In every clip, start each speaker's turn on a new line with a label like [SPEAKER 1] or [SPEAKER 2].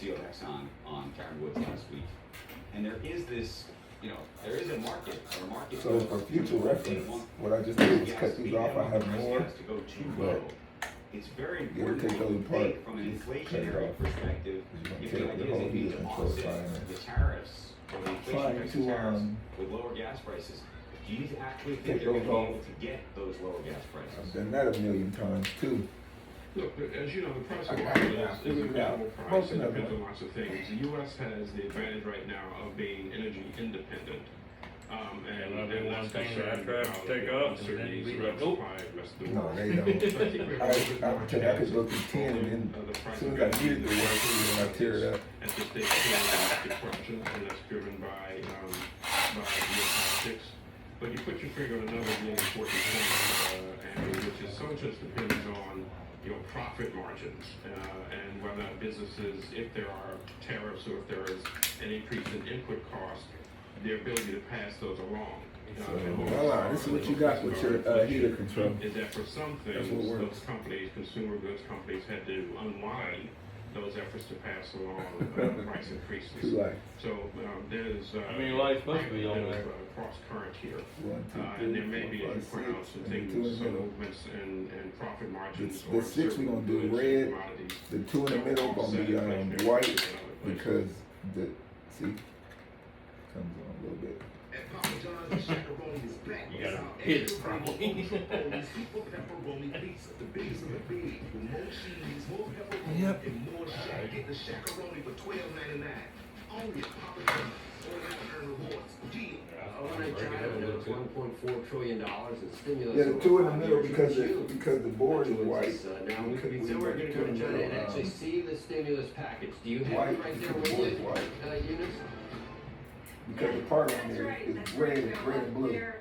[SPEAKER 1] CEO of Exxon on Karen Woods last week, and there is this, there is a market.
[SPEAKER 2] So for future reference, what I just did is cut these off. I have more, but
[SPEAKER 1] it's very
[SPEAKER 2] you'll
[SPEAKER 1] important
[SPEAKER 2] take those apart.
[SPEAKER 1] from an
[SPEAKER 2] Just cut it
[SPEAKER 1] inflationary
[SPEAKER 2] off.
[SPEAKER 1] perspective.
[SPEAKER 2] You're
[SPEAKER 1] If
[SPEAKER 2] gonna
[SPEAKER 1] the
[SPEAKER 2] take the
[SPEAKER 1] idea is
[SPEAKER 2] whole
[SPEAKER 1] that you need
[SPEAKER 2] heat
[SPEAKER 1] to
[SPEAKER 2] and
[SPEAKER 1] offset
[SPEAKER 2] close
[SPEAKER 1] the tariffs or the inflation
[SPEAKER 2] Trying
[SPEAKER 1] effects
[SPEAKER 2] to,
[SPEAKER 1] of tariffs with lower gas prices, do you actually think
[SPEAKER 2] take
[SPEAKER 1] they're going to
[SPEAKER 2] those
[SPEAKER 1] be
[SPEAKER 2] off.
[SPEAKER 1] able to get those lower gas prices?
[SPEAKER 2] I've done that a million times too.
[SPEAKER 3] Look, as you know, the price
[SPEAKER 2] I
[SPEAKER 3] of
[SPEAKER 2] got
[SPEAKER 3] oil
[SPEAKER 2] it now.
[SPEAKER 3] is a
[SPEAKER 2] Figured it out.
[SPEAKER 3] global price.
[SPEAKER 2] Most
[SPEAKER 3] It
[SPEAKER 2] of
[SPEAKER 3] depends
[SPEAKER 2] them.
[SPEAKER 3] on lots of things. The U.S. has the advantage right now of being energy independent. And
[SPEAKER 4] that'd be one
[SPEAKER 3] that's
[SPEAKER 4] thing that I
[SPEAKER 3] concerned
[SPEAKER 4] tried to
[SPEAKER 3] about
[SPEAKER 4] take
[SPEAKER 3] the
[SPEAKER 4] off, and then
[SPEAKER 3] uncertainties
[SPEAKER 4] we
[SPEAKER 3] around
[SPEAKER 4] like, nope.
[SPEAKER 3] supply and the rest of the
[SPEAKER 2] No,
[SPEAKER 3] world.
[SPEAKER 2] they
[SPEAKER 3] So I
[SPEAKER 2] don't.
[SPEAKER 3] think we have a little bit more
[SPEAKER 2] I tell you, I could go
[SPEAKER 3] chance
[SPEAKER 2] through 10 and then
[SPEAKER 3] of the
[SPEAKER 2] as
[SPEAKER 3] price
[SPEAKER 2] soon
[SPEAKER 3] of
[SPEAKER 2] as I
[SPEAKER 3] gas
[SPEAKER 2] needed to
[SPEAKER 3] being
[SPEAKER 2] work, then I tear it up.
[SPEAKER 3] at this stage, the question, and that's driven by geopolitics. But you put your finger on another really important point, Andrew, which is so just depends on profit margins and whether businesses, if there are tariffs or if there is an increase in input costs, their ability to pass those along.
[SPEAKER 2] So, this is what you got with your heater control.
[SPEAKER 3] Is that for some
[SPEAKER 2] That's
[SPEAKER 3] things,
[SPEAKER 2] what works.
[SPEAKER 3] those companies, consumer goods companies, had to unwind those efforts to pass along price increases.
[SPEAKER 2] Too light.
[SPEAKER 3] So there's
[SPEAKER 4] I mean, life's supposed to be on there.
[SPEAKER 3] cross current here,
[SPEAKER 2] 1, 2, 3,
[SPEAKER 3] and there may be
[SPEAKER 2] 4, 5,
[SPEAKER 3] pronounced
[SPEAKER 2] 6,
[SPEAKER 3] things,
[SPEAKER 2] and 2 in the
[SPEAKER 3] some
[SPEAKER 2] middle.
[SPEAKER 3] movements in profit margins.
[SPEAKER 2] The
[SPEAKER 3] or
[SPEAKER 2] 6 we
[SPEAKER 3] certain
[SPEAKER 2] gonna do
[SPEAKER 3] goods and
[SPEAKER 2] red.
[SPEAKER 3] commodities.
[SPEAKER 2] The 2 in the middle gonna be white because the comes on a little bit.
[SPEAKER 5] And Papa John's and Shakaroni is back.
[SPEAKER 4] You gotta
[SPEAKER 5] Without
[SPEAKER 4] hit it
[SPEAKER 5] extra
[SPEAKER 4] properly.
[SPEAKER 5] flavor, people pepperoni pizza, the biggest of the big. With more cheese, more pepperoni,
[SPEAKER 2] Yep.
[SPEAKER 5] and more shack. Get the Shakaroni for $12.99. Only at Papa John's. Order now and earn rewards. Yeah.
[SPEAKER 6] Overnight China announced $1.4 trillion in stimulus.
[SPEAKER 2] Yeah, the 2 in the
[SPEAKER 6] over 5
[SPEAKER 2] middle
[SPEAKER 6] years
[SPEAKER 2] because
[SPEAKER 6] in June.
[SPEAKER 2] the board is white.
[SPEAKER 6] Now
[SPEAKER 2] We could-
[SPEAKER 6] so we're going to go to
[SPEAKER 2] we
[SPEAKER 6] China
[SPEAKER 2] could,
[SPEAKER 6] and actually see the stimulus package. Do you have
[SPEAKER 2] white
[SPEAKER 6] it right there
[SPEAKER 2] because
[SPEAKER 6] with
[SPEAKER 2] the
[SPEAKER 6] you,
[SPEAKER 2] board is white.
[SPEAKER 6] Eunice?
[SPEAKER 2] Because the part on
[SPEAKER 7] That's
[SPEAKER 2] there
[SPEAKER 7] right,
[SPEAKER 2] is
[SPEAKER 7] that's
[SPEAKER 2] red,
[SPEAKER 7] right.
[SPEAKER 2] red and blue.
[SPEAKER 7] There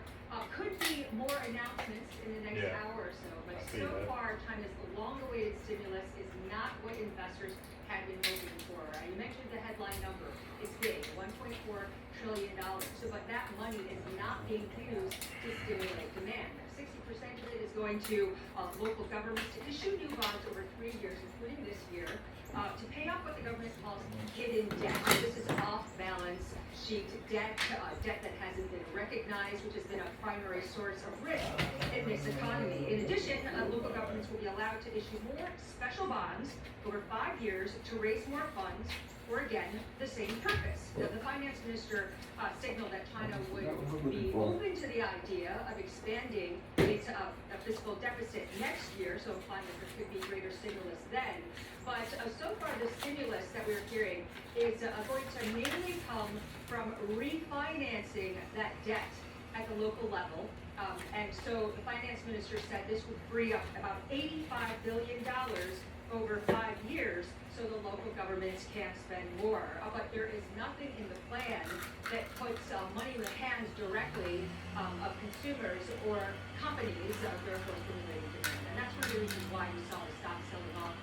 [SPEAKER 7] could be more announcements in the next
[SPEAKER 4] Yeah.
[SPEAKER 7] hour or so, but
[SPEAKER 4] I see
[SPEAKER 7] so
[SPEAKER 4] that.
[SPEAKER 7] far, China's long-awaited stimulus is not what investors had been hoping for. You mentioned the headline number. It's big, $1.4 trillion. So, but that money is not being used to stimulate demand. 60% of it is going to local governments to issue new bonds over 3 years, including this year, to pay off what the government calls hidden debt. So this is off-balance sheet debt, debt that hasn't been recognized, which has been a primary source of risk in this economy. In addition, local governments will be allowed to issue more special bonds over 5 years to raise more funds for, again, the same purpose. Now, the finance minister signaled that China would be open to the idea of expanding its fiscal deficit next year, so implying that there could be greater stimulus then. But so far, the stimulus that we're hearing is going to mainly come from refinancing that debt at the local level. And so the finance minister said this would free up about $85 billion over 5 years so the local governments can spend more. But there is nothing in the plan that puts money in the hands directly of consumers or companies, therefore stimulating demand. And that's one of the reasons why we saw the stock selling off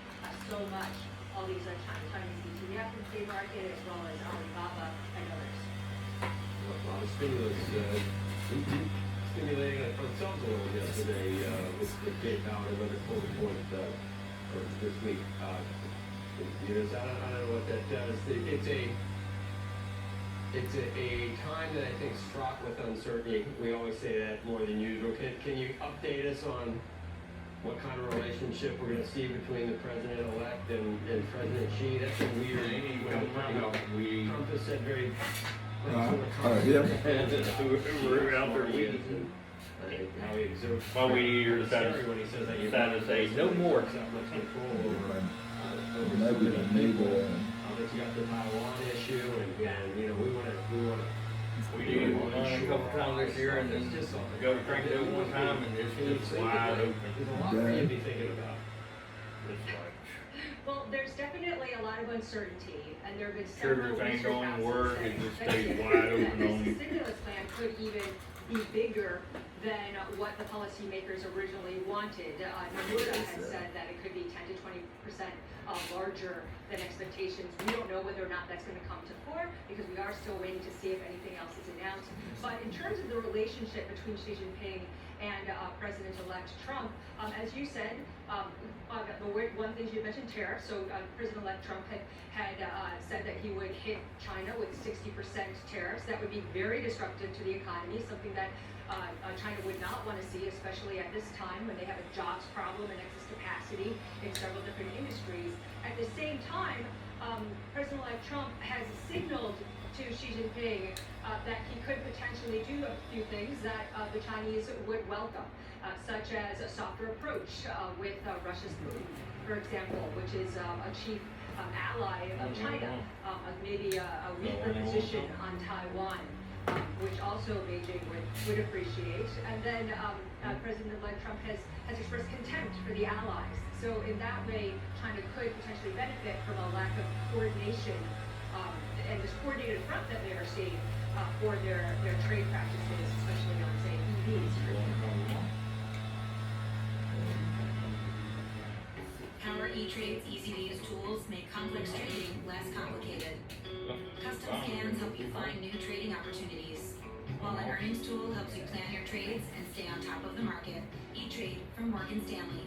[SPEAKER 7] so much, all these Chinese ETFs in the market, as well as Alibaba and others.
[SPEAKER 6] A lot of stimulus stimulating themselves a little yesterday with Jay Powell and another quarter point this week. Eunice, I don't know what that does. It's a time that I think is fraught with uncertainty. We always say that more than usual. Can you update us on what kind of relationship we're going to see between the president-elect and President Xi? That's a weird. Trump has said very.
[SPEAKER 4] We're out there weeding.
[SPEAKER 6] How he exerts.
[SPEAKER 4] While we decided
[SPEAKER 6] when he says that you
[SPEAKER 4] to say no more.
[SPEAKER 6] much control over.
[SPEAKER 2] Maybe the neighbor.
[SPEAKER 6] But you got the Taiwan issue, and we want to.
[SPEAKER 4] We did one a couple times this year and then
[SPEAKER 6] Just
[SPEAKER 4] go to crank it over one time and it's just wide open.
[SPEAKER 6] There's a lot for you to be thinking about.
[SPEAKER 4] It's like,
[SPEAKER 7] Well, there's definitely a lot of uncertainty, and there have been
[SPEAKER 4] Sure,
[SPEAKER 7] several
[SPEAKER 4] everything
[SPEAKER 7] research
[SPEAKER 4] going to
[SPEAKER 7] houses
[SPEAKER 4] work,
[SPEAKER 7] that
[SPEAKER 4] it just
[SPEAKER 7] that
[SPEAKER 4] stays
[SPEAKER 7] say
[SPEAKER 4] wide
[SPEAKER 7] that
[SPEAKER 4] open on
[SPEAKER 7] this
[SPEAKER 4] you.
[SPEAKER 7] stimulus plan could even be bigger than what the policymakers originally wanted. Nomura has said that it could be 10 to 20% larger than expectations. We don't know whether or not that's going to come to fore because we are still waiting to see if anything else is announced. But in terms of the relationship between Xi Jinping and President-elect Trump. As you said, one thing you mentioned, tariffs. So President-elect Trump had said that he would hit China with 60% tariffs. That would be very disruptive to the economy, something that China would not want to see, especially at this time when they have a jobs problem and excess capacity in several different industries. At the same time, President-elect Trump has signaled to Xi Jinping that he could potentially do a few things that the Chinese would welcome, such as a softer approach with Russia's Putin, for example, which is a chief ally of China, maybe a weaker position on Taiwan, which also Beijing would appreciate. And then President-elect Trump has expressed contempt for the allies. So in that way, China could potentially benefit from a lack of coordination and this coordinated front that they are seeing for their trade practices, especially on, say, EVs, for example.
[SPEAKER 8] Power E-Trade's easy-to-use tools make complex trading less complicated. Custom scans help you find new trading opportunities, while an earnings tool helps you plan your trades and stay on top of the market. E-Trade from Morgan Stanley.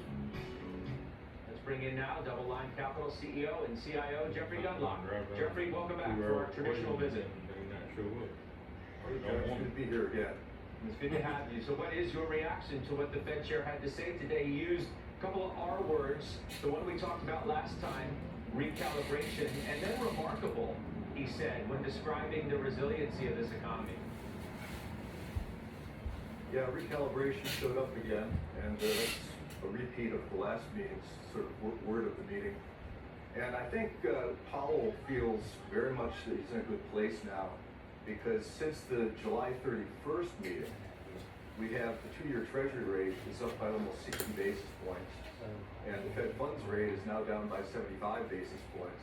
[SPEAKER 9] Let's bring in now Double Line Capital CEO and CIO Jeffrey Dunlop. Jeffrey, welcome back for our traditional visit.
[SPEAKER 10] Good to be here again.
[SPEAKER 9] It's good to have you. So what is your reaction to what the Fed chair had to say today? He used a couple of R words, the one we talked about last time, recalibration, and then remarkable, he said, when describing the resiliency of this economy.
[SPEAKER 10] Yeah, recalibration showed up again, and that's a repeat of the last meeting's sort of word of the meeting. And I think Powell feels very much that he's in a good place now, because since the July 31st meeting, we have the 2-year Treasury rate is up by almost 60 basis points, and the Fed funds rate is now down by 75 basis points.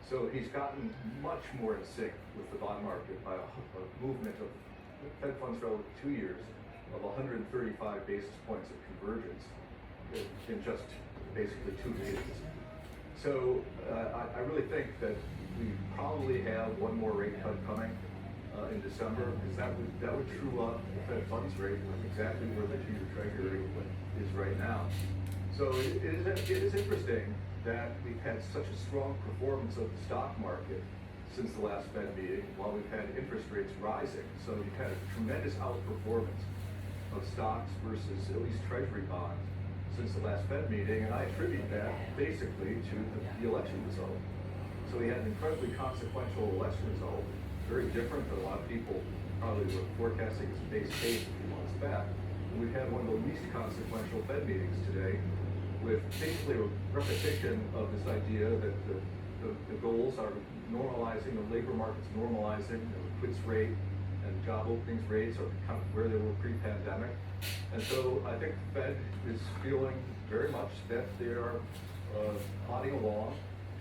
[SPEAKER 10] So he's gotten much more in sync with the bond market by a movement of Fed funds relative to 2 years of 135 basis points of convergence in just basically 2 meetings. So I really think that we probably have one more rate cut coming in December, because that would true up the Fed funds rate with exactly where the 2-year Treasury rate is right now. So it is interesting that we've had such a strong performance of the stock market since the last Fed meeting, while we've had interest rates rising. So you've had a tremendous outperformance of stocks versus at least Treasury bonds since the last Fed meeting, and I attribute that basically to the election result. So we had an incredibly consequential election result, very different than a lot of people probably were forecasting as a base case a few months back. And we've had one of the least consequential Fed meetings today, with basically a repetition of this idea that the goals are normalizing, the labor market's normalizing, the quits rate and job openings rates are kind of where they were pre-pandemic. And so I think the Fed is feeling very much that they are plodding along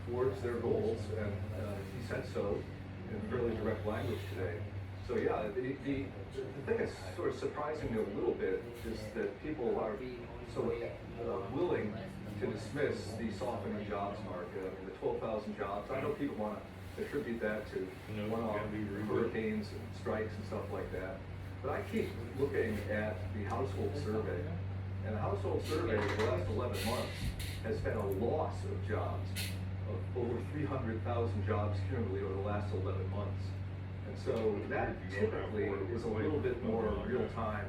[SPEAKER 10] towards their goals, and he said so in fairly direct language today. So yeah, the thing that's sort of surprising me a little bit is that people are so willing to dismiss the softening jobs market. I mean, the 12,000 jobs, I know people want to attribute that to one-off hurricanes and strikes and stuff like that. But I keep looking at the household survey, and the household survey for the last 11 months has had a loss of jobs of over 300,000 jobs cumulatively over the last 11 months. And so that typically is a little bit more real time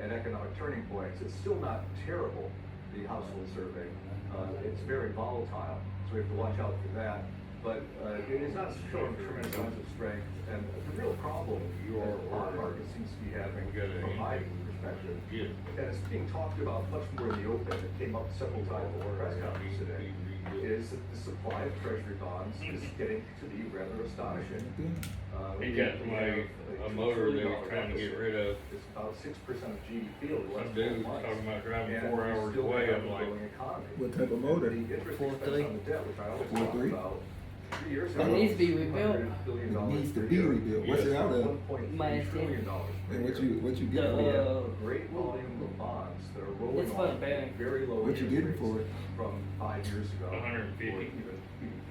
[SPEAKER 10] at economic turning points. It's still not terrible, the household survey. It's very volatile, so we have to watch out for that. But it is not showing tremendous amounts of strength. And the real problem that the bond market seems to be having, from my perspective, and it's being talked about much more in the open, it came up several times at the press conference today, is that the supply of Treasury bonds is getting to be rather astonishing.
[SPEAKER 4] He got a motor they were trying to get rid of.
[SPEAKER 10] It's about 6% of GDP over the last
[SPEAKER 4] Some dude
[SPEAKER 10] 4 months.
[SPEAKER 4] talking about driving
[SPEAKER 10] And
[SPEAKER 4] 4
[SPEAKER 10] we
[SPEAKER 4] hours
[SPEAKER 10] still
[SPEAKER 4] away.
[SPEAKER 10] have
[SPEAKER 4] I'm
[SPEAKER 10] a
[SPEAKER 4] like,
[SPEAKER 10] growing economy.
[SPEAKER 2] What type of motor?
[SPEAKER 10] The interest expense
[SPEAKER 11] 4.3?
[SPEAKER 10] on the debt, which I always
[SPEAKER 2] 4.3?
[SPEAKER 10] talk about, 3 years
[SPEAKER 2] It
[SPEAKER 10] ago.
[SPEAKER 11] needs to be rebuilt.
[SPEAKER 10] $100 billion
[SPEAKER 2] It needs to
[SPEAKER 10] per
[SPEAKER 2] be
[SPEAKER 10] year.
[SPEAKER 2] rebuilt. What's it out of?
[SPEAKER 10] $1.3 trillion per
[SPEAKER 2] And
[SPEAKER 10] year.
[SPEAKER 2] what you getting
[SPEAKER 10] We
[SPEAKER 2] for it?
[SPEAKER 10] have a great volume of bonds that are rolling
[SPEAKER 11] It's for
[SPEAKER 10] off
[SPEAKER 11] the bank.
[SPEAKER 10] very low
[SPEAKER 2] What you
[SPEAKER 10] interest
[SPEAKER 2] getting
[SPEAKER 10] rates
[SPEAKER 2] for it?
[SPEAKER 10] from 5 years ago.
[SPEAKER 4] 150.
[SPEAKER 10] Or even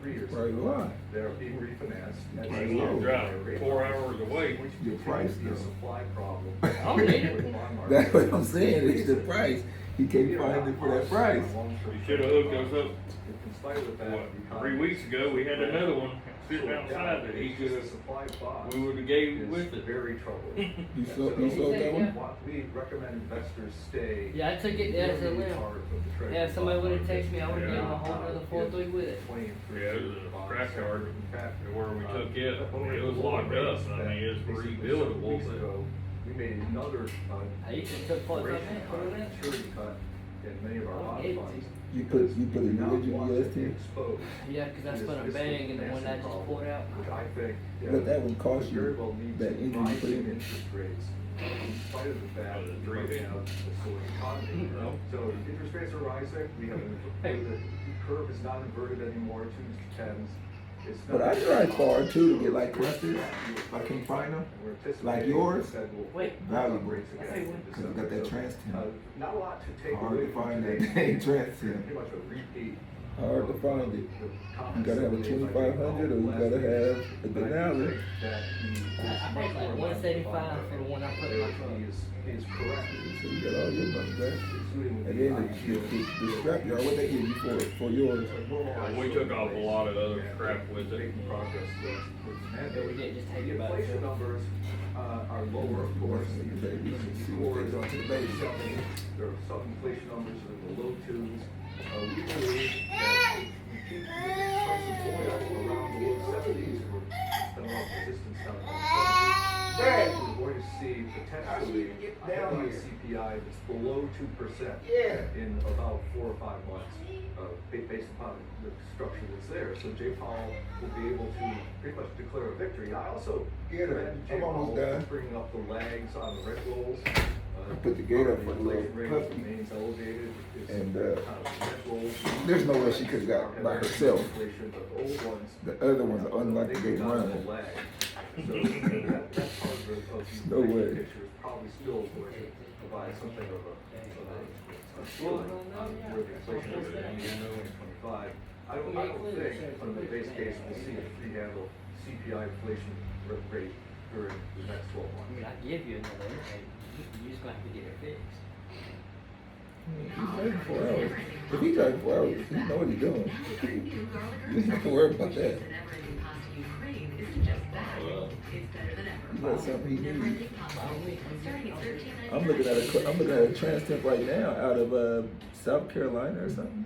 [SPEAKER 10] 3 3 years
[SPEAKER 2] Right,
[SPEAKER 10] ago.
[SPEAKER 2] why?
[SPEAKER 10] They're being refinanced. at
[SPEAKER 2] Right,
[SPEAKER 10] a
[SPEAKER 2] low.
[SPEAKER 4] Drive 4 hours away.
[SPEAKER 10] Which
[SPEAKER 2] Your price,
[SPEAKER 10] continues to be a
[SPEAKER 2] though.
[SPEAKER 10] supply problem.
[SPEAKER 4] I don't need it.
[SPEAKER 10] With bond market.
[SPEAKER 2] That's what I'm saying, it's the price. He can't find it for that price.
[SPEAKER 4] You should have hooked us up,
[SPEAKER 10] In spite of the fact
[SPEAKER 4] what,
[SPEAKER 10] the
[SPEAKER 4] 3 weeks ago, we had another one sitting outside that he could have,
[SPEAKER 10] supply of bonds
[SPEAKER 4] we would've gave
[SPEAKER 10] is
[SPEAKER 4] with it.
[SPEAKER 10] very troubling.
[SPEAKER 2] You sold that one?
[SPEAKER 10] We recommend investors stay.
[SPEAKER 11] Yeah, I took it there as a
[SPEAKER 10] really
[SPEAKER 11] limb.
[SPEAKER 10] part of the treasury
[SPEAKER 11] Yeah, if somebody
[SPEAKER 10] bond
[SPEAKER 11] would've texted me, I would've
[SPEAKER 10] market.
[SPEAKER 11] given them a whole nother 4-3 with it.
[SPEAKER 10] 20 and 30
[SPEAKER 4] Yeah, it was a
[SPEAKER 10] bonds.
[SPEAKER 4] scrapyard
[SPEAKER 10] In fact,
[SPEAKER 4] where we took it,
[SPEAKER 10] only
[SPEAKER 4] it was locked up, I mean, it's
[SPEAKER 10] basically
[SPEAKER 4] rebuildable,
[SPEAKER 10] weeks
[SPEAKER 4] but.
[SPEAKER 10] ago, we made another,
[SPEAKER 11] I used to took parts of
[SPEAKER 10] duration
[SPEAKER 11] that,
[SPEAKER 10] cut,
[SPEAKER 11] put it in.
[SPEAKER 10] maturity cut in many of our
[SPEAKER 11] Oh,
[SPEAKER 10] bond
[SPEAKER 11] it-
[SPEAKER 10] funds.
[SPEAKER 2] You put a
[SPEAKER 10] We now
[SPEAKER 2] religion
[SPEAKER 10] want to
[SPEAKER 2] UST?
[SPEAKER 10] be exposed
[SPEAKER 11] Yeah, cause I
[SPEAKER 10] to
[SPEAKER 11] spun a
[SPEAKER 10] this
[SPEAKER 11] bang and the one I just
[SPEAKER 10] problem,
[SPEAKER 11] pulled out.
[SPEAKER 10] Which I think.
[SPEAKER 2] But that would cost you
[SPEAKER 10] very well needs
[SPEAKER 2] that engine you put
[SPEAKER 10] rising
[SPEAKER 2] in.
[SPEAKER 10] interest rates. In spite of the fact that we
[SPEAKER 4] Three.
[SPEAKER 10] have a slow economy. So interest rates are rising, we have, the curve is not inverted anymore, 2s to 10s. It's
[SPEAKER 2] But
[SPEAKER 10] not-
[SPEAKER 2] I drive far too to get like clusters. I can't find them.
[SPEAKER 10] We're anticipating
[SPEAKER 2] Like yours?
[SPEAKER 10] that we'll
[SPEAKER 11] Wait.
[SPEAKER 2] Valuable.
[SPEAKER 10] rates again
[SPEAKER 11] Say
[SPEAKER 10] in
[SPEAKER 11] what?
[SPEAKER 2] Cause I got that trans temp.
[SPEAKER 10] Not a lot to take
[SPEAKER 2] Hard
[SPEAKER 10] away
[SPEAKER 2] to
[SPEAKER 10] from
[SPEAKER 2] find that
[SPEAKER 10] today.
[SPEAKER 2] dang trans temp.
[SPEAKER 10] Pretty much a repeat.
[SPEAKER 2] Hard to find it. You gotta have a 2500 or you gotta have a Denali.
[SPEAKER 11] I paid like 175 for the one I put in my truck.
[SPEAKER 10] Is correct.
[SPEAKER 2] So you got all your money back.
[SPEAKER 10] Including
[SPEAKER 2] And then the scrap yard, what they give you for yours?
[SPEAKER 4] We took off a lot of other crap with it.
[SPEAKER 10] Making progress towards
[SPEAKER 11] Yeah, we
[SPEAKER 10] mandate.
[SPEAKER 11] didn't just take
[SPEAKER 10] The
[SPEAKER 11] it back.
[SPEAKER 10] inflation numbers are lower, of course.
[SPEAKER 2] Your baby, see what they done to the baby.
[SPEAKER 10] There are some inflation numbers in the low 2s. We believe that if we keep the price of oil around the low 70s, and we're spending a lot of resistance down around 70s, we're going to see potentially a headline CPI that's below 2% in about 4 or 5 months, based upon the structure that's there. So Jay Powell will be able to pretty much declare a victory. I also
[SPEAKER 2] Get her.
[SPEAKER 10] commend Jay
[SPEAKER 2] I'm almost
[SPEAKER 10] Powell
[SPEAKER 2] done.
[SPEAKER 10] for bringing up the lags on the rent rolls.
[SPEAKER 2] I put the gate up for the little
[SPEAKER 10] inflation rate
[SPEAKER 2] puppy.
[SPEAKER 10] remains elevated. It's
[SPEAKER 2] And,
[SPEAKER 10] kind of rent rolls.
[SPEAKER 2] there's no way she could've got by herself.
[SPEAKER 10] Inflation, but the old ones,
[SPEAKER 2] The other ones are unlike the gate running.
[SPEAKER 10] So that part of the
[SPEAKER 2] No way.
[SPEAKER 10] picture is probably still going to provide something of a ceiling on where the inflation is at 2025. I don't think from the base case we'll see a free-handle CPI inflation rate during the next 12
[SPEAKER 11] I mean,
[SPEAKER 10] months.
[SPEAKER 11] I give you another income, you just gonna have to get it fixed.
[SPEAKER 2] He's driving 4 hours. If he driving 4 hours, he know what he's doing. You don't have to worry about that. He got something he needs. I'm looking at a trans temp right now out of South Carolina or something.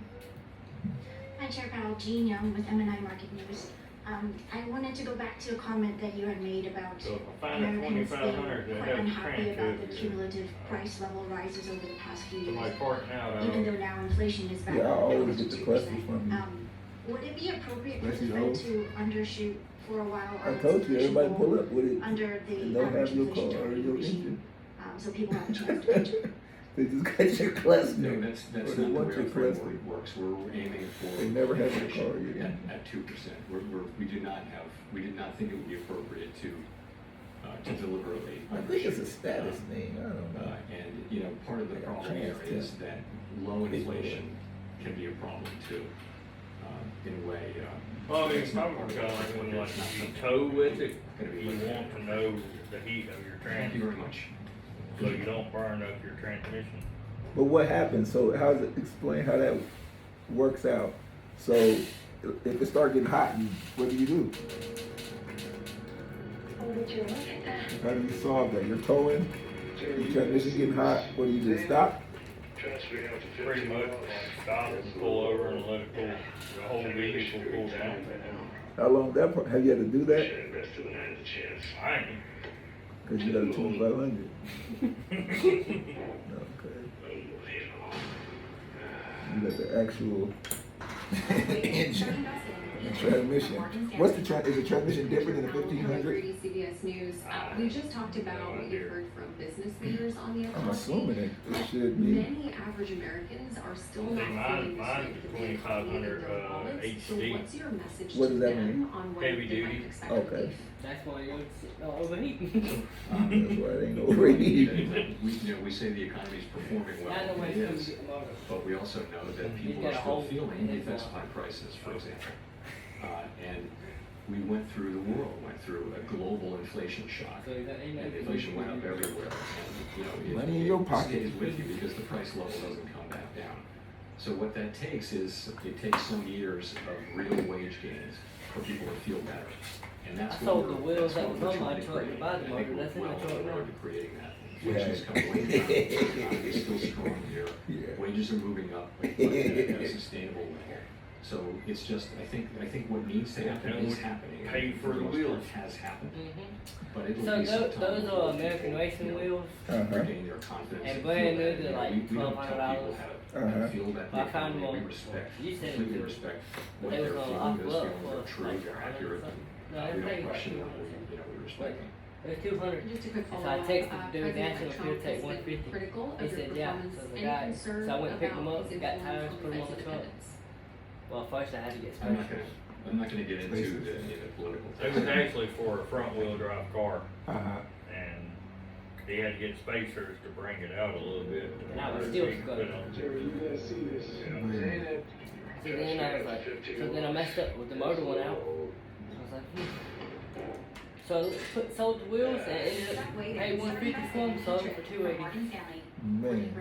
[SPEAKER 12] Hi, Chair Powell, Jean Young with M&I Market News. I wanted to go back to a comment that you had made about
[SPEAKER 4] So if I find a
[SPEAKER 12] Americans being
[SPEAKER 4] 2500, they
[SPEAKER 12] quite
[SPEAKER 4] have
[SPEAKER 12] unhappy about the
[SPEAKER 4] transcripts.
[SPEAKER 12] cumulative price level rises over the past few
[SPEAKER 4] Somebody
[SPEAKER 12] years,
[SPEAKER 4] parking out,
[SPEAKER 12] even though now inflation is back
[SPEAKER 2] Yeah, I
[SPEAKER 12] up
[SPEAKER 2] always
[SPEAKER 12] close
[SPEAKER 2] get
[SPEAKER 12] to
[SPEAKER 2] the
[SPEAKER 12] 2%.
[SPEAKER 2] clusters from you.
[SPEAKER 12] Would it be appropriate for the
[SPEAKER 2] Especially
[SPEAKER 12] Fed
[SPEAKER 2] those.
[SPEAKER 12] to undershoot for a while
[SPEAKER 2] I
[SPEAKER 12] on
[SPEAKER 2] told
[SPEAKER 12] its
[SPEAKER 2] you,
[SPEAKER 12] inflation
[SPEAKER 2] everybody pull
[SPEAKER 12] goal
[SPEAKER 2] up with it.
[SPEAKER 12] under the
[SPEAKER 2] And don't
[SPEAKER 12] average
[SPEAKER 2] have your
[SPEAKER 12] inflation
[SPEAKER 2] car or
[SPEAKER 12] target
[SPEAKER 2] your
[SPEAKER 12] regime,
[SPEAKER 2] engine.
[SPEAKER 12] so people have a chance to budget?
[SPEAKER 2] They just got your cluster.
[SPEAKER 1] No, that's
[SPEAKER 2] Or
[SPEAKER 1] not
[SPEAKER 2] they
[SPEAKER 1] the way
[SPEAKER 2] want
[SPEAKER 1] our
[SPEAKER 2] your cluster.
[SPEAKER 1] framework works. We're aiming for.
[SPEAKER 2] They never had their
[SPEAKER 1] inflation
[SPEAKER 2] car yet.
[SPEAKER 1] At 2%. We did not think it would be appropriate to deliberately.
[SPEAKER 2] I think it's a status thing, I don't know.
[SPEAKER 1] And, you know, part of the
[SPEAKER 2] Like a
[SPEAKER 1] problem here
[SPEAKER 2] trans
[SPEAKER 1] is that low inflation can be a problem too. In a way,
[SPEAKER 4] well, I mean,
[SPEAKER 1] it's
[SPEAKER 4] it's
[SPEAKER 1] not
[SPEAKER 4] probably
[SPEAKER 1] part of
[SPEAKER 4] kinda
[SPEAKER 1] it.
[SPEAKER 4] like when
[SPEAKER 1] It's not
[SPEAKER 4] you
[SPEAKER 1] something
[SPEAKER 4] tow with it,
[SPEAKER 1] gonna be
[SPEAKER 4] you
[SPEAKER 1] looked at.
[SPEAKER 4] want to know the heat of your
[SPEAKER 1] Thank you
[SPEAKER 4] transmission,
[SPEAKER 1] very much.
[SPEAKER 4] so you don't burn up your transmission.
[SPEAKER 2] But what happens, so how does it explain how that works out? So if it start getting hot, what do you do? How do you solve that? You're towing, your transmission getting hot, what do you just stop?
[SPEAKER 4] Pretty much stop and pull over and let it cool, the whole vehicle cool down.
[SPEAKER 2] How long that, have you had to do that?
[SPEAKER 4] I ain't.
[SPEAKER 2] Cause you got a 2500. Okay. You got the actual engine and transmission. What's the is the transmission different than the 1500?
[SPEAKER 13] CBS News. We just talked about what you heard from business leaders on the
[SPEAKER 2] I'm
[SPEAKER 13] economy.
[SPEAKER 2] assuming it should be.
[SPEAKER 13] Many average Americans are still not feeling the strength of the economy in their wallets. So
[SPEAKER 4] HD.
[SPEAKER 13] what's your message
[SPEAKER 2] What
[SPEAKER 13] to
[SPEAKER 2] does that
[SPEAKER 13] them
[SPEAKER 2] mean?
[SPEAKER 13] on when
[SPEAKER 4] Heavy
[SPEAKER 13] they might
[SPEAKER 4] duty.
[SPEAKER 13] expect
[SPEAKER 2] Okay.
[SPEAKER 13] relief?
[SPEAKER 11] That's why it's overheating.
[SPEAKER 2] That's why it ain't overheating.
[SPEAKER 1] We say the economy's performing well.
[SPEAKER 11] I know when
[SPEAKER 1] It
[SPEAKER 11] it's gonna
[SPEAKER 1] is.
[SPEAKER 11] get longer.
[SPEAKER 1] But we also know that
[SPEAKER 11] He's
[SPEAKER 1] people
[SPEAKER 11] got
[SPEAKER 1] are
[SPEAKER 11] a
[SPEAKER 1] still
[SPEAKER 11] whole-
[SPEAKER 1] feeling
[SPEAKER 11] in
[SPEAKER 1] the
[SPEAKER 11] his
[SPEAKER 1] effects of
[SPEAKER 11] wallet.
[SPEAKER 1] high prices, for example.
[SPEAKER 14] And we went through the world, went through a global inflation shock.
[SPEAKER 11] So
[SPEAKER 14] And inflation went up everywhere. And,
[SPEAKER 2] Money in your pocket.
[SPEAKER 14] It stays with you because the price level doesn't come back down. So what that takes is, it takes some years of real wage gains for people to feel better. And that's
[SPEAKER 11] I
[SPEAKER 14] what
[SPEAKER 11] sold the
[SPEAKER 14] we're,
[SPEAKER 11] wheels
[SPEAKER 14] that's
[SPEAKER 11] that
[SPEAKER 14] what
[SPEAKER 11] was
[SPEAKER 14] we're
[SPEAKER 11] on my
[SPEAKER 14] trying to
[SPEAKER 11] truck to
[SPEAKER 14] create.
[SPEAKER 11] buy the
[SPEAKER 14] I think
[SPEAKER 11] motor. That's in
[SPEAKER 14] we're
[SPEAKER 11] the
[SPEAKER 14] well on
[SPEAKER 11] truck
[SPEAKER 14] the
[SPEAKER 11] now.
[SPEAKER 14] road to creating that. Inflation's coming way down, the economy is still strong here, wages are moving up, but at a sustainable level. So it's just, I think what needs to happen is happening.
[SPEAKER 4] Pay for the
[SPEAKER 14] most
[SPEAKER 4] wheels.
[SPEAKER 14] part has happened,
[SPEAKER 11] Mm-hmm.
[SPEAKER 14] but it'll
[SPEAKER 11] So
[SPEAKER 14] be some
[SPEAKER 11] those
[SPEAKER 14] time
[SPEAKER 11] are
[SPEAKER 14] before
[SPEAKER 11] American
[SPEAKER 14] people,
[SPEAKER 11] racing wheels?
[SPEAKER 14] regain their confidence.
[SPEAKER 11] And
[SPEAKER 14] feel
[SPEAKER 11] brand new,
[SPEAKER 14] that,
[SPEAKER 11] they're like
[SPEAKER 14] we don't tell
[SPEAKER 11] $1,200.
[SPEAKER 14] people how to feel that
[SPEAKER 11] I found
[SPEAKER 14] differently.
[SPEAKER 11] them
[SPEAKER 14] We
[SPEAKER 11] on-
[SPEAKER 14] respect,
[SPEAKER 11] you said
[SPEAKER 14] completely
[SPEAKER 11] it.
[SPEAKER 14] respect
[SPEAKER 11] But
[SPEAKER 14] what
[SPEAKER 11] they
[SPEAKER 14] they're
[SPEAKER 11] was on
[SPEAKER 14] feeling,
[SPEAKER 11] Aqua
[SPEAKER 14] those feelings
[SPEAKER 11] for
[SPEAKER 14] are true,
[SPEAKER 11] like
[SPEAKER 14] they're accurate, and
[SPEAKER 11] No,
[SPEAKER 14] we
[SPEAKER 11] everything
[SPEAKER 14] don't
[SPEAKER 11] was
[SPEAKER 14] question them,
[SPEAKER 11] $200.
[SPEAKER 14] we respect them.
[SPEAKER 11] It's 200.
[SPEAKER 13] Just a quick
[SPEAKER 11] So I
[SPEAKER 13] follow-up.
[SPEAKER 11] texted the dude,
[SPEAKER 13] President
[SPEAKER 11] asked him if
[SPEAKER 13] Trump
[SPEAKER 11] he'll take
[SPEAKER 13] has been
[SPEAKER 11] 150.
[SPEAKER 13] critical
[SPEAKER 11] He
[SPEAKER 13] of your
[SPEAKER 11] said, yeah.
[SPEAKER 13] performance.
[SPEAKER 11] So the
[SPEAKER 13] Any
[SPEAKER 11] guy,
[SPEAKER 13] concern
[SPEAKER 11] so I went and picked him
[SPEAKER 13] about
[SPEAKER 11] up,
[SPEAKER 13] his
[SPEAKER 11] got
[SPEAKER 13] influence
[SPEAKER 11] tires,
[SPEAKER 13] on
[SPEAKER 11] put him on the
[SPEAKER 13] defense
[SPEAKER 11] truck.
[SPEAKER 13] independence?
[SPEAKER 11] Well, first I had to get
[SPEAKER 14] I'm not
[SPEAKER 11] special.
[SPEAKER 14] gonna get into the political
[SPEAKER 4] It was actually for a front-wheel drive car,
[SPEAKER 2] Uh-huh.
[SPEAKER 4] and he had to get spacers to bring it out a little bit.
[SPEAKER 11] And I was still
[SPEAKER 4] He
[SPEAKER 11] good.
[SPEAKER 4] put on-
[SPEAKER 5] Jerry, you guys see this?
[SPEAKER 4] Yeah.
[SPEAKER 11] So then I was like, so then I messed up with the motor one out. I was like, So sold the wheels and ended up paying 150 for them, sold them for 280.
[SPEAKER 2] Man,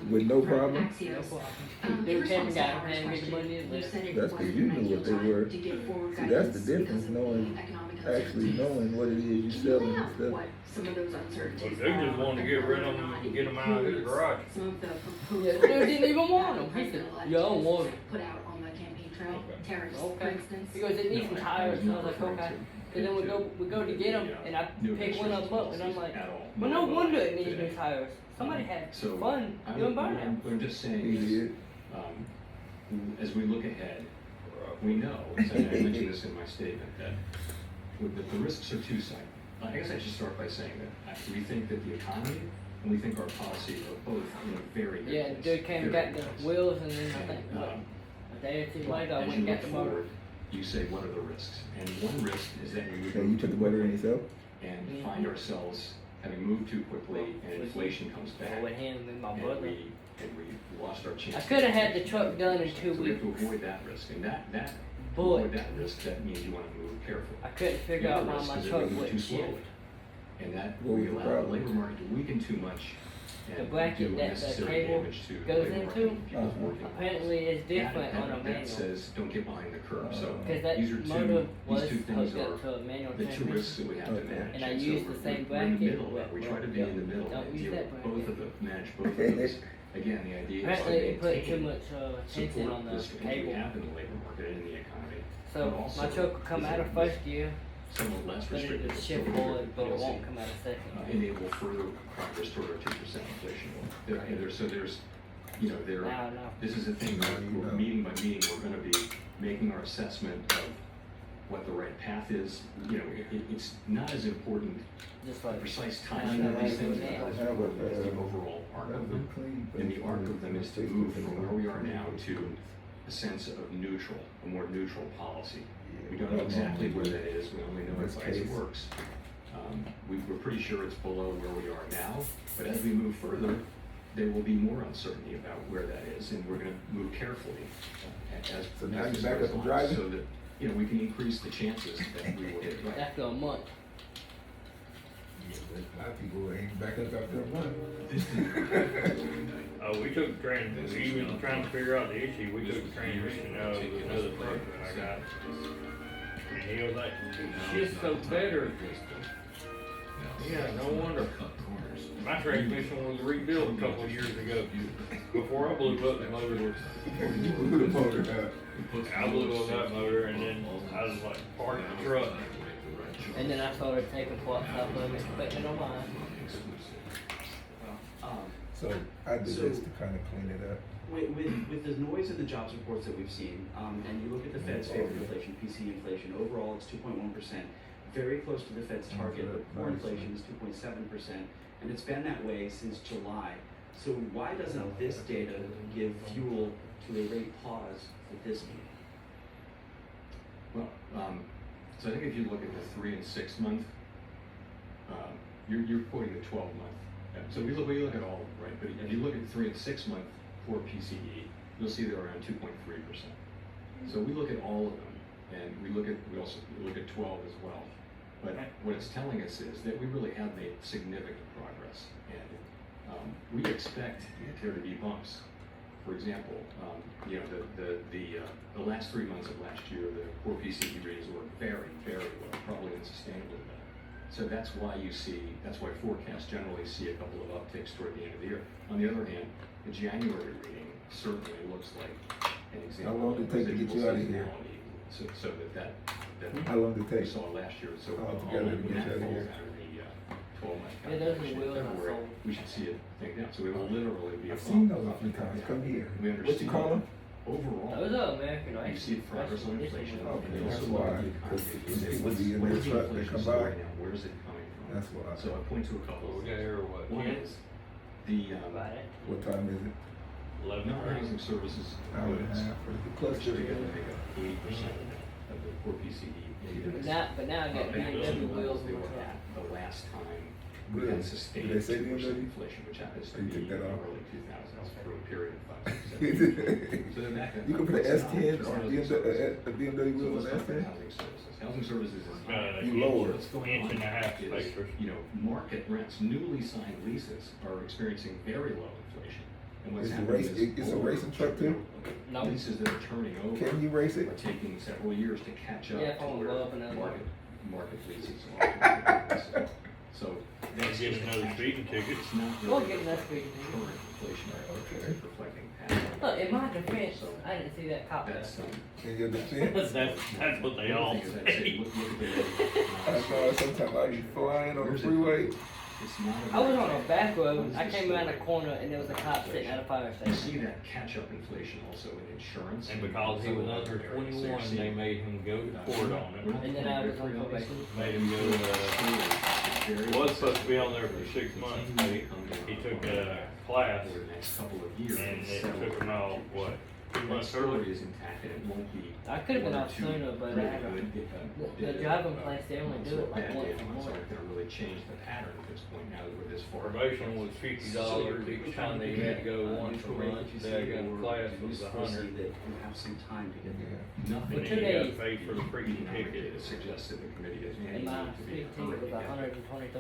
[SPEAKER 2] with no problem.
[SPEAKER 11] No problem. They were telling guy I'm paying me the money in there.
[SPEAKER 2] That's because you knew what they were. See, that's the difference, knowing, actually knowing what it is you selling and stuff.
[SPEAKER 13] Some of those uncertainties.
[SPEAKER 4] Well, they just wanted to get rid of them and get them out of his garage.
[SPEAKER 13] Some of the proposed.
[SPEAKER 11] Yeah, the dude didn't even want them. He said, yeah, I don't want them.
[SPEAKER 13] Put out on the campaign trail, tariffs, for
[SPEAKER 11] Okay.
[SPEAKER 13] instance.
[SPEAKER 11] He goes, it needs some tires. And I was like, okay. And then we go to get them, and I pick one of them up, and I'm like, well, no wonder it needs new tires. Somebody had
[SPEAKER 14] So,
[SPEAKER 11] fun doing burnouts.
[SPEAKER 14] what I'm just saying is, as we look ahead, we know, as I mentioned this in my statement, that the risks are two-sided. I guess I should start by saying that we think that the economy and we think our policy are both in a very good
[SPEAKER 11] Yeah, the
[SPEAKER 14] place.
[SPEAKER 11] dude came and
[SPEAKER 14] Very
[SPEAKER 11] got the
[SPEAKER 14] good place.
[SPEAKER 11] went, and then I think
[SPEAKER 14] And,
[SPEAKER 11] a day or two later, I
[SPEAKER 14] as
[SPEAKER 11] went
[SPEAKER 14] you
[SPEAKER 11] and got
[SPEAKER 14] look
[SPEAKER 11] the motor.
[SPEAKER 14] forward, you say, what are the risks? And one risk is that we would
[SPEAKER 2] So you took the motor in yourself?
[SPEAKER 14] and
[SPEAKER 11] Mhm.
[SPEAKER 14] find ourselves having moved too quickly and inflation comes back.
[SPEAKER 11] With him and my
[SPEAKER 14] And
[SPEAKER 11] brother.
[SPEAKER 14] we lost our chance.
[SPEAKER 11] I could have had the truck done in 2
[SPEAKER 14] So we have to
[SPEAKER 11] weeks.
[SPEAKER 14] avoid that risk, and to
[SPEAKER 11] But
[SPEAKER 14] avoid that risk, that means you wanna move carefully.
[SPEAKER 11] I couldn't figure
[SPEAKER 14] The
[SPEAKER 11] out
[SPEAKER 14] other
[SPEAKER 11] why
[SPEAKER 14] risk
[SPEAKER 11] my
[SPEAKER 14] is that
[SPEAKER 11] truck
[SPEAKER 14] we move too
[SPEAKER 11] wouldn't
[SPEAKER 14] slowly.
[SPEAKER 11] shift.
[SPEAKER 14] And that
[SPEAKER 2] What
[SPEAKER 14] we
[SPEAKER 2] was the
[SPEAKER 14] allow the
[SPEAKER 2] problem?
[SPEAKER 14] labor market to weaken too much
[SPEAKER 11] The
[SPEAKER 14] and
[SPEAKER 11] bracket
[SPEAKER 14] do
[SPEAKER 11] that the
[SPEAKER 14] unnecessary
[SPEAKER 11] cable
[SPEAKER 14] damage to the
[SPEAKER 11] goes
[SPEAKER 14] labor
[SPEAKER 11] into,
[SPEAKER 14] market, people's working.
[SPEAKER 11] apparently it's different
[SPEAKER 14] That-
[SPEAKER 11] on a
[SPEAKER 14] that
[SPEAKER 11] manual.
[SPEAKER 14] says, don't get behind the curve, so
[SPEAKER 11] Because that
[SPEAKER 14] these are
[SPEAKER 11] motor was
[SPEAKER 14] these two things
[SPEAKER 11] hooked
[SPEAKER 14] are
[SPEAKER 11] up to a manual
[SPEAKER 14] the two risks that
[SPEAKER 11] transmission.
[SPEAKER 14] we have to manage.
[SPEAKER 11] And I
[SPEAKER 14] so
[SPEAKER 11] used the
[SPEAKER 14] we're-
[SPEAKER 11] same
[SPEAKER 14] we're in the
[SPEAKER 11] bracket,
[SPEAKER 14] middle there. We try to be
[SPEAKER 11] but
[SPEAKER 14] in the middle
[SPEAKER 11] don't
[SPEAKER 14] and
[SPEAKER 11] use
[SPEAKER 14] deal
[SPEAKER 11] that
[SPEAKER 14] with both of
[SPEAKER 11] bracket.
[SPEAKER 14] the, manage both of those. Again, the idea is to
[SPEAKER 11] Apparently it put too
[SPEAKER 14] maintain
[SPEAKER 11] much tension
[SPEAKER 14] support
[SPEAKER 11] on the
[SPEAKER 14] the strength we
[SPEAKER 11] cable.
[SPEAKER 14] have in the labor market and in the economy.
[SPEAKER 11] So
[SPEAKER 14] but also
[SPEAKER 11] my truck will come out of first gear,
[SPEAKER 14] somewhat less
[SPEAKER 11] but it
[SPEAKER 14] restrictive.
[SPEAKER 11] will
[SPEAKER 14] but
[SPEAKER 11] shift
[SPEAKER 14] still
[SPEAKER 11] forward, but it
[SPEAKER 14] policy,
[SPEAKER 11] won't come out of second.
[SPEAKER 14] enable further progress toward our 2% inflation goal. So there's, there.
[SPEAKER 11] Now, no.
[SPEAKER 14] This is a thing that we're meeting by meeting, we're going to be making our assessment of what the right path is. It's not as important
[SPEAKER 11] Just
[SPEAKER 14] the
[SPEAKER 11] like
[SPEAKER 14] precise timing of these things as the overall arc of them. And the arc of them is to move from where we are now to a sense of neutral, a more neutral policy. We don't know exactly where that is, we only know it by its works. We're pretty sure it's below where we are now, but as we move further, there will be more uncertainty about where that is, and we're gonna move carefully as.
[SPEAKER 2] So now
[SPEAKER 14] as
[SPEAKER 2] you're back
[SPEAKER 14] this
[SPEAKER 2] up and
[SPEAKER 14] goes on,
[SPEAKER 2] driving?
[SPEAKER 14] So that, we can increase the chances that we will hit it right.
[SPEAKER 11] after a month.
[SPEAKER 2] A lot of people ain't backing up after a month.
[SPEAKER 4] We took he was trying to figure out the issue, we took the transmission out of another truck that I got. And he was like, it's just so better. Yeah, no wonder. My transmission was rebuilt a couple of years ago. Before I blew up the motor was. I blew up that motor and then I was like parked the truck.
[SPEAKER 11] And then I started taking parts off of it, putting it on mine.
[SPEAKER 2] So I did this to kind of clean it up.
[SPEAKER 15] With the noise of the jobs reports that we've seen, and you look at the Fed's favorite inflation, PCE inflation, overall it's 2.1%, very close to the Fed's target, but core inflation is 2.7%, and it's been that way since July. So why doesn't this data give fuel to a rate pause at this meeting?
[SPEAKER 14] Well, so I think if you look at the 3 and 6 month, you're quoting the 12 month. So we look at all of them, right? But if you look at 3 and 6 month for PCE, you'll see they're around 2.3%. So we look at all of them. And we also look at 12 as well. But what it's telling us is that we really have made significant progress, and we expect there to be bumps. For example, you know, the last 3 months of last year, the core PCE readings were very, very low, probably unsustainably low. So that's why forecasts generally see a couple of upticks toward the end of the year. On the other hand, the January reading certainly looks like an example.
[SPEAKER 2] How long did it take to get you out of here?
[SPEAKER 14] So that
[SPEAKER 2] How long did it take?
[SPEAKER 14] we saw last year. So
[SPEAKER 2] Altogether to get you out of here.
[SPEAKER 14] 12 month
[SPEAKER 11] Yeah, those are the wheels I
[SPEAKER 14] February,
[SPEAKER 11] sold.
[SPEAKER 14] we should see it take down. So it will literally be a
[SPEAKER 2] I've seen
[SPEAKER 14] bump
[SPEAKER 2] those a
[SPEAKER 14] up
[SPEAKER 2] few
[SPEAKER 14] and
[SPEAKER 2] times.
[SPEAKER 14] down.
[SPEAKER 2] Come here.
[SPEAKER 14] We
[SPEAKER 2] What you call them?
[SPEAKER 14] Overall,
[SPEAKER 11] Those are American, right?
[SPEAKER 14] you see the progress on inflation.
[SPEAKER 2] Okay,
[SPEAKER 14] and you
[SPEAKER 2] that's
[SPEAKER 14] also look
[SPEAKER 2] why.
[SPEAKER 14] at the
[SPEAKER 2] Because
[SPEAKER 14] economy. You say,
[SPEAKER 2] people
[SPEAKER 14] what's-
[SPEAKER 2] be in
[SPEAKER 14] what
[SPEAKER 2] their
[SPEAKER 14] is the
[SPEAKER 2] truck, they
[SPEAKER 14] inflation
[SPEAKER 2] come
[SPEAKER 14] story
[SPEAKER 2] by.
[SPEAKER 14] now? Where is it coming from?
[SPEAKER 2] That's why.
[SPEAKER 14] So I point to a couple
[SPEAKER 4] We
[SPEAKER 14] of
[SPEAKER 4] got here, what,
[SPEAKER 14] One
[SPEAKER 4] 10?
[SPEAKER 14] is the
[SPEAKER 11] About it.
[SPEAKER 2] What time is it?
[SPEAKER 4] 11
[SPEAKER 14] non-housing services
[SPEAKER 2] Hour and a
[SPEAKER 14] goods,
[SPEAKER 2] half for the
[SPEAKER 14] which
[SPEAKER 2] cluster.
[SPEAKER 14] together make up 80% of the core PCE index.
[SPEAKER 11] But now I got
[SPEAKER 14] Back to
[SPEAKER 11] BMW
[SPEAKER 14] the
[SPEAKER 11] wheels
[SPEAKER 14] levels they
[SPEAKER 11] in my
[SPEAKER 14] were
[SPEAKER 11] truck.
[SPEAKER 14] at the last time we
[SPEAKER 2] Good.
[SPEAKER 14] had sustained
[SPEAKER 2] Did they say
[SPEAKER 14] 2%
[SPEAKER 2] BMW?
[SPEAKER 14] inflation, which happens to
[SPEAKER 2] Or you
[SPEAKER 14] be
[SPEAKER 2] took that
[SPEAKER 14] in the
[SPEAKER 2] off?
[SPEAKER 14] early 2000s for a period of 5, 6, 7 years. So they're back up.
[SPEAKER 2] You can put an
[SPEAKER 14] It's
[SPEAKER 2] S10
[SPEAKER 14] not
[SPEAKER 2] on
[SPEAKER 14] just housing services.
[SPEAKER 2] a BMW wheel on
[SPEAKER 14] So let's talk
[SPEAKER 2] S10?
[SPEAKER 14] about housing services. Housing services is
[SPEAKER 2] You lower.
[SPEAKER 14] What's going
[SPEAKER 4] Inch
[SPEAKER 14] on
[SPEAKER 4] and a half
[SPEAKER 14] is,
[SPEAKER 4] spacers.
[SPEAKER 14] you know, market rents, newly signed leases are experiencing very low inflation. And what's
[SPEAKER 2] It's a
[SPEAKER 14] happening
[SPEAKER 2] race-
[SPEAKER 14] is
[SPEAKER 2] it's a racing truck too?
[SPEAKER 11] No.
[SPEAKER 14] leases that are turning over
[SPEAKER 2] Can you race it?
[SPEAKER 14] are taking several years to catch up
[SPEAKER 11] Yeah, if
[SPEAKER 14] to
[SPEAKER 11] I wanna
[SPEAKER 14] where
[SPEAKER 11] go up another
[SPEAKER 14] market leases are. So that's
[SPEAKER 4] Get
[SPEAKER 14] just a
[SPEAKER 4] another
[SPEAKER 14] fact.
[SPEAKER 4] speeding ticket.
[SPEAKER 14] It's not
[SPEAKER 11] We'll
[SPEAKER 14] really
[SPEAKER 11] get another speeding ticket.
[SPEAKER 14] current inflationary pressures,
[SPEAKER 2] Okay.
[SPEAKER 14] it's reflecting past.
[SPEAKER 11] Look, in my defense, I didn't see that cop there.
[SPEAKER 14] That's
[SPEAKER 2] In your defense?
[SPEAKER 4] That's what they
[SPEAKER 14] the other
[SPEAKER 4] all
[SPEAKER 14] thing is I'd say,
[SPEAKER 4] say.
[SPEAKER 14] look at the
[SPEAKER 2] I know sometimes I be flying on the freeway.
[SPEAKER 14] It's not
[SPEAKER 11] I was on a
[SPEAKER 14] very-
[SPEAKER 11] back
[SPEAKER 14] What
[SPEAKER 11] road.
[SPEAKER 14] is
[SPEAKER 11] I
[SPEAKER 14] the
[SPEAKER 11] came around the
[SPEAKER 14] story?
[SPEAKER 11] corner and there was a cop sitting at a fire
[SPEAKER 14] You
[SPEAKER 11] station.
[SPEAKER 14] see that catch-up inflation also in insurance.
[SPEAKER 4] And because he was under 21, they made him go to court on it.
[SPEAKER 11] And then I was on probation.
[SPEAKER 4] Made him go, was supposed to be on there for 6 months. He took a class
[SPEAKER 14] over the next couple of years.
[SPEAKER 4] and it took him out, what, 2
[SPEAKER 14] That
[SPEAKER 4] months
[SPEAKER 14] story
[SPEAKER 4] early?
[SPEAKER 14] is intact and it won't be.
[SPEAKER 11] I could have been
[SPEAKER 14] one or
[SPEAKER 11] off
[SPEAKER 14] two
[SPEAKER 11] sooner, but I
[SPEAKER 14] really
[SPEAKER 11] had a,
[SPEAKER 14] good,
[SPEAKER 11] the driving place, they only do it like
[SPEAKER 14] bad
[SPEAKER 11] once
[SPEAKER 14] data
[SPEAKER 11] a
[SPEAKER 14] months
[SPEAKER 11] month.
[SPEAKER 14] aren't gonna really change the pattern at this point now that we're this far.
[SPEAKER 4] Probation was $50 each time they had to go once a month. They got class was $100.
[SPEAKER 15] That you have some time to get there.
[SPEAKER 14] Nothing.
[SPEAKER 11] For
[SPEAKER 4] And
[SPEAKER 11] 2
[SPEAKER 4] you gotta
[SPEAKER 11] days.
[SPEAKER 4] pay for the freaking
[SPEAKER 14] Economic data
[SPEAKER 4] ticket.
[SPEAKER 14] suggests that the committee is
[SPEAKER 11] And
[SPEAKER 14] aiming
[SPEAKER 11] my
[SPEAKER 14] to be
[SPEAKER 11] 15 was
[SPEAKER 14] already at.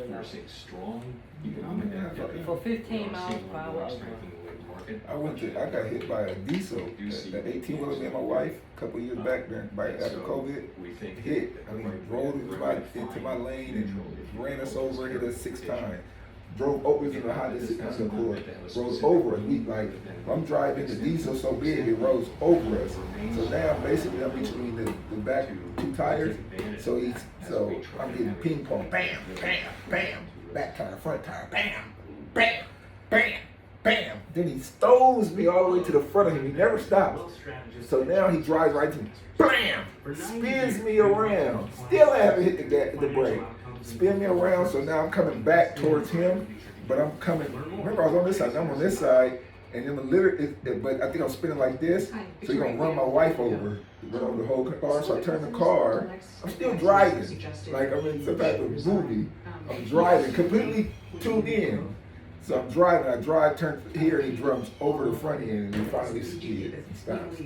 [SPEAKER 14] We're
[SPEAKER 11] $123.
[SPEAKER 14] seeing strong economic activity.
[SPEAKER 11] For 15
[SPEAKER 14] We are
[SPEAKER 11] miles
[SPEAKER 14] seeing
[SPEAKER 11] per hour,
[SPEAKER 14] ongoing
[SPEAKER 11] I was
[SPEAKER 14] strength in the labor market.
[SPEAKER 2] I got hit by a diesel, that 18-wheeler, me and my wife, a couple of years back there, after COVID.
[SPEAKER 14] We think
[SPEAKER 2] Hit, I mean, rolled into my lane and ran us over, hit us 6 times. Drove over into the Honda 600 Accord, rose over us. We like, I'm driving the diesel so big it rose over us. So now basically I'm between the back 2 tires. So I'm getting ping pong, bam, bam, bam, back tire, front tire, bam, bam, bam, bam. Then he stows me all the way to the front of him. He never stops. So now he drives right to me, bam, spins me around. Still haven't hit the brake. Spin me around, so now I'm coming back towards him, but I'm coming, remember I was on this side, I'm on this side, and then but I think I'm spinning like this, so you're gonna run my wife over, run over the whole car, so I turn the car, I'm still driving, like I'm in some type of movie, I'm driving, completely tuned in, so I'm driving, I drive, turn here, and he drums over the front end, and then finally skid and stops.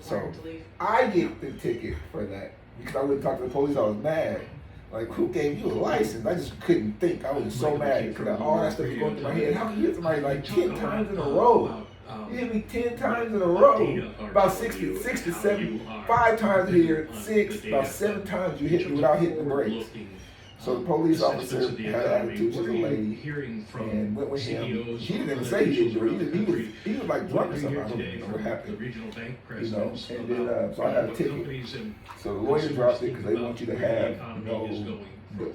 [SPEAKER 2] So I get the ticket for that, because I wouldn't talk to the police, I was mad. Like, who gave you a license? I just couldn't think. I was just so mad because all that stuff was going through my head. How can you hit somebody like 10 times in a row? You hit me 10 times in a row. About 6 to 7, 5 times here, 6, about 7 times you hit me without hitting the brakes. So the police officer had an attitude with a lady and went with him. He didn't even say he didn't do it. He was like drunk or something. I don't know what happened. You know, and then so I got a ticket. So the lawyer dropped it because they want you to have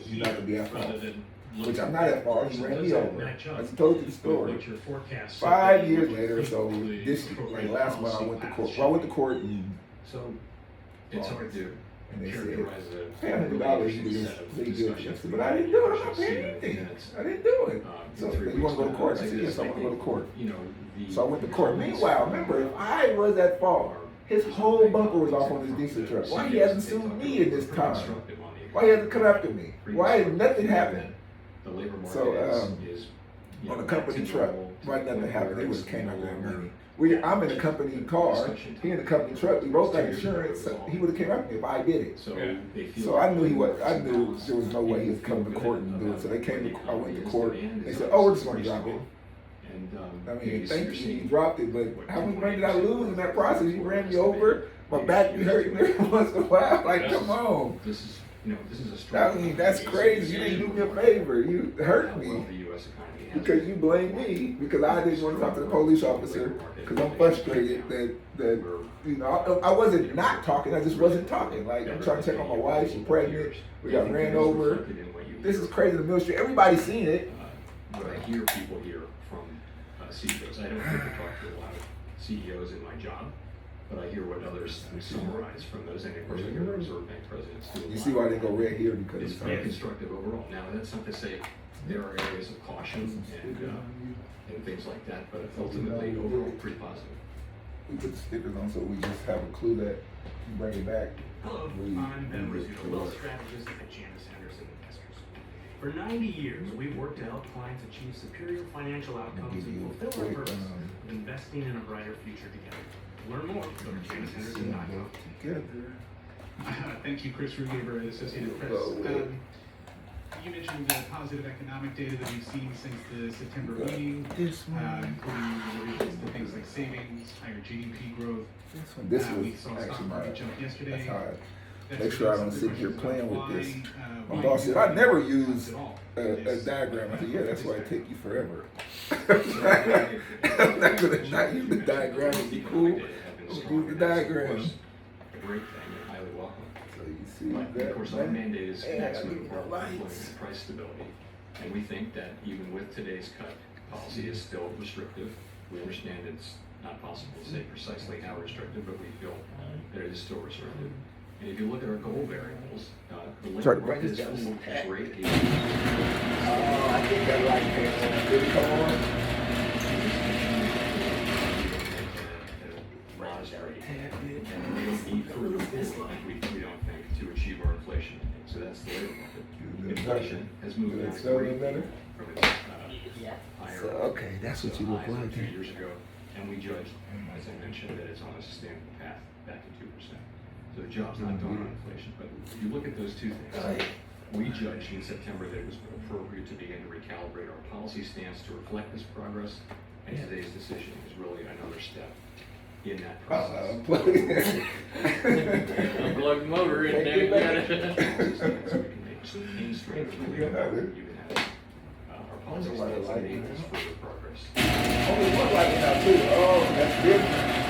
[SPEAKER 2] you're not to be at fault. Which I'm not at fault. He ran me over. I just told you the story. 5 years later, so this like last month I went to court. Well, I went to court and
[SPEAKER 14] So it's hard to
[SPEAKER 2] and they said,
[SPEAKER 14] characterize a
[SPEAKER 2] pay $100, you just be good. I said, but I didn't do it. I'm not paying anything. I didn't do it. So you want to go to court? I said, yes, I want to go to court. So I went to court. Meanwhile, remember, if I was at fault, his whole bumper was off on his diesel truck. Why he hasn't sued me in this time? Why he hasn't come after me? Why nothing happened? So on the company truck, why nothing happened? They would have came after that money. I'm in a company car, he in a company truck, we both got insurance, so he would've came after me if I did it. So I knew I knew there was no way he was coming to court and do it, so they came to, I went to court, they said, oh, we're just gonna drop it. I mean, thank you, you dropped it, but how much money did I lose in that process? You ran me over, my back be hurting every once in a while, like, come on.
[SPEAKER 14] This is a strong.
[SPEAKER 2] I mean, that's crazy, you didn't do me a favor, you hurt me. Because you blame me, because I didn't want to talk to the police officer, because I'm frustrated that you know, I wasn't not talking, I just wasn't talking. Like, I'm trying to check on my wife, she's pregnant, we got ran over. This is crazy in the military, everybody's seen it.
[SPEAKER 14] But I hear people here from CEOs. I don't get to talk to a lot of CEOs in my job, but I hear what others summarize from those, and of course I hear Reserve Bank presidents do.
[SPEAKER 2] You see why they go red here, because
[SPEAKER 14] it's very constructive overall. Now, that's not to say there are areas of caution and things like that, but ultimately overall pretty positive.
[SPEAKER 2] We put the stickers on so we just have a clue that you bring it back.
[SPEAKER 16] Hello, I'm Ben Rizzuto, wealth strategist at Janus Henderson Investors. For 90 years, we've worked to help clients achieve superior financial outcomes and fulfill our purpose of investing in a brighter future together. To learn more, go to janushenderson.com. Thank you, Chris Rugaber at Associated Press. You mentioned the positive economic data that we've seen since the September meeting, including revisions to things like savings, higher GDP growth. We saw stock market jump yesterday.
[SPEAKER 2] Make sure I don't sit here playing with this. My boss said, I never use a diagram. I said, yeah, that's why it take you forever. I'm not gonna not use the diagram. It'd be cool. Use the diagram.
[SPEAKER 14] A great thing, and highly welcome.
[SPEAKER 2] But
[SPEAKER 14] of course, our mandate is maximum employment and price stability. And we think that even with today's cut, policy is still restrictive. We understand it's not possible to say precisely how restrictive, but we feel that it is still restrictive. And if you look at our goal variables, the labor market is full of great
[SPEAKER 2] I think that light did it come on?
[SPEAKER 14] And we don't need we don't think to achieve our inflation. So that's the labor market. Inflation has moved back from its higher.
[SPEAKER 2] So, okay, that's what you look like.
[SPEAKER 14] 2 years ago, and we judged, as I mentioned, that it's on a sustainable path back to 2%. So the job's not done on inflation, but if you look at those two things, we judged in September that it was appropriate to begin to recalibrate our policy stance to reflect this progress, and today's decision is really another step in that process.
[SPEAKER 4] Unplug the motor and then
[SPEAKER 14] So we can make straight you can have our policy stance and make this further progress.
[SPEAKER 2] Only one light now too. Oh, that's different.